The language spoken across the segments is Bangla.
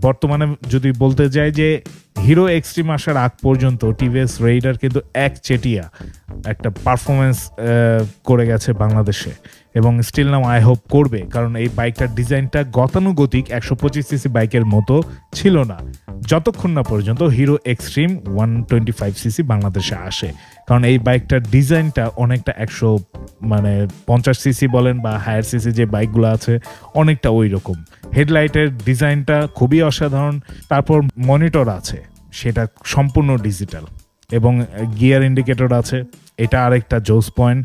বর্তমানে যদি বলতে যাই যে হিরো এক্সট্রিম আসার আগ পর্যন্ত টিভিএস রেইডার কিন্তু একচেটিয়া একটা পারফরমেন্স করে গেছে বাংলাদেশে এবং স্টিল নাও আই হোপ করবে, কারণ এই বাইকটার ডিজাইনটা গতানুগতিক 125 সিসি বাইকের মতো ছিল না যতক্ষণ না পর্যন্ত হিরো এক্সট্রিম 125 সিসি বাংলাদেশে আসে। কারণ এই বাইকটার ডিজাইনটা অনেকটা 150 সিসি বলেন বা হায়ার সিসি যে বাইকগুলো আছে অনেকটা ওই রকম। হেডলাইটের ডিজাইনটা খুবই অসাধারণ, তারপর মনিটর আছে সেটা সম্পূর্ণ ডিজিটাল এবং গিয়ার ইন্ডিকেটর আছে, এটা আরেকটা জোস পয়েন্ট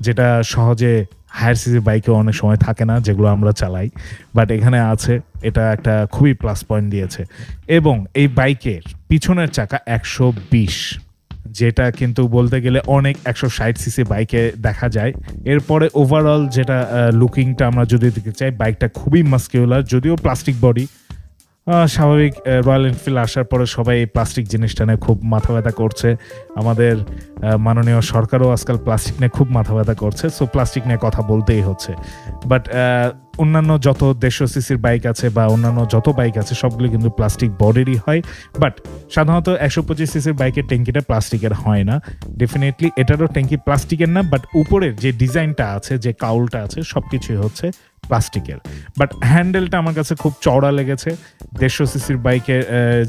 যেটা সহজে হায়ার সিসি বাইকে অনেক সময় থাকে না, যেগুলো আমরা চালাই, বাট এখানে আছে। এটা একটা খুবই প্লাস পয়েন্ট দিয়েছে। এবং এই বাইকের পিছনের চাকা 120, যেটা কিন্তু বলতে গেলে অনেক 160 সিসি বাইকে দেখা যায়। এরপরে ওভারঅল যেটা লুকিংটা আমরা যদি দেখতে চাই, বাইকটা খুবই মাস্কিউলার, যদিও প্লাস্টিক বডি। স্বাভাবিক, রয়্যাল এনফিল্ড আসার পরে সবাই এই প্লাস্টিক জিনিসটা নিয়ে খুব মাথা ব্যথা করছে। আমাদের মাননীয় সরকারও আজকাল প্লাস্টিক নিয়ে খুব মাথা ব্যথা করছে, সো প্লাস্টিক নিয়ে কথা বলতেই হচ্ছে। বাট অন্যান্য যত 150 সিসির বাইক আছে বা অন্যান্য যত বাইক আছে সবগুলো কিন্তু প্লাস্টিক বডিরই হয়, বাট সাধারণত 125 সিসির বাইকের ট্যাঙ্কিটা প্লাস্টিকের হয় না। ডেফিনেটলি এটারও ট্যাঙ্কি প্লাস্টিকের না, বাট উপরের যে ডিজাইনটা আছে, যে কাউলটা আছে, সব কিছুই হচ্ছে প্লাস্টিকের। বাট হ্যান্ডেলটা আমার কাছে খুব চওড়া লেগেছে। 150 সিসির বাইকে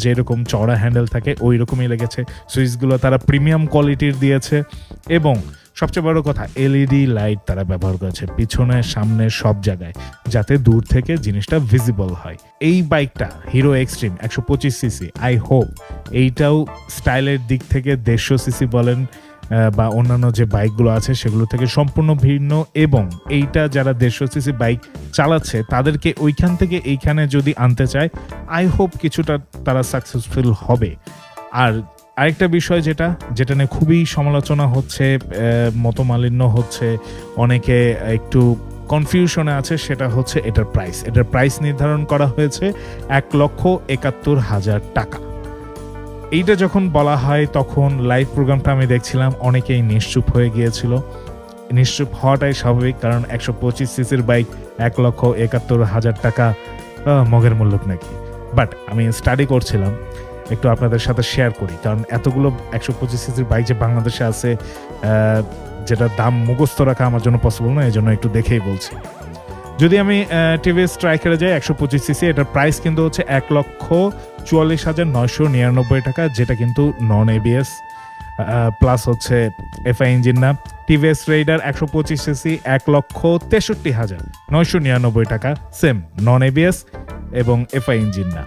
যেরকম চওড়া হ্যান্ডেল থাকে ওই রকমই লেগেছে। সুইচগুলো তারা প্রিমিয়াম কোয়ালিটির দিয়েছে এবং সবচেয়ে বড় কথা এলইডি লাইট তারা ব্যবহার করেছে পিছনে সামনে সব জায়গায়, যাতে দূর থেকে জিনিসটা ভিজিবল হয়। এই বাইকটা Hero Xtreme 125 CC, I hope এইটাও স্টাইলের দিক থেকে 150 সিসি বলেন বা অন্যান্য যে বাইকগুলো আছে সেগুলো থেকে সম্পূর্ণ ভিন্ন, এবং এইটা যারা 150 সিসি বাইক চালাচ্ছে তাদেরকে ওইখান থেকে এইখানে যদি আনতে চায়, আই হোপ কিছুটা তারা সাকসেসফুল হবে। আর আরেকটা বিষয় যেটা নিয়ে খুবই সমালোচনা হচ্ছে, মতমালিন্য হচ্ছে, অনেকে একটু কনফিউশনে আছে, সেটা হচ্ছে এটার প্রাইস নির্ধারণ করা হয়েছে 1,71,000 টাকা। এইটা যখন বলা হয় তখন লাইভ প্রোগ্রামটা আমি দেখছিলাম, অনেকেই নিশ্চুপ হয়ে গিয়েছিল। নিশ্চুপ হওয়াটাই স্বাভাবিক, কারণ 125 সিসির বাইক 1,71,000 টাকা মগের মূল্য নাকি। বাট আমি স্টাডি করছিলাম, একটু আপনাদের সাথে শেয়ার করি, কারণ এতগুলো 125 সিসির বাইক যে বাংলাদেশে আছে যেটা দাম মুখস্থ রাখা আমার জন্য পসিবল না, এই জন্য একটু দেখেই বলছি। যদি আমি টিভিএস স্ট্রাইকারে যাই 125 সিসি, এটার প্রাইস কিন্তু হচ্ছে 1,44,999 টাকা, যেটা কিন্তু নন এবিএস প্লাস হচ্ছে এফআই ইঞ্জিন না। টিভিএস রেইডার 125 সিসি 1,63,999 টাকা, সেম নন এবিএস এবং এফআই ইঞ্জিন না।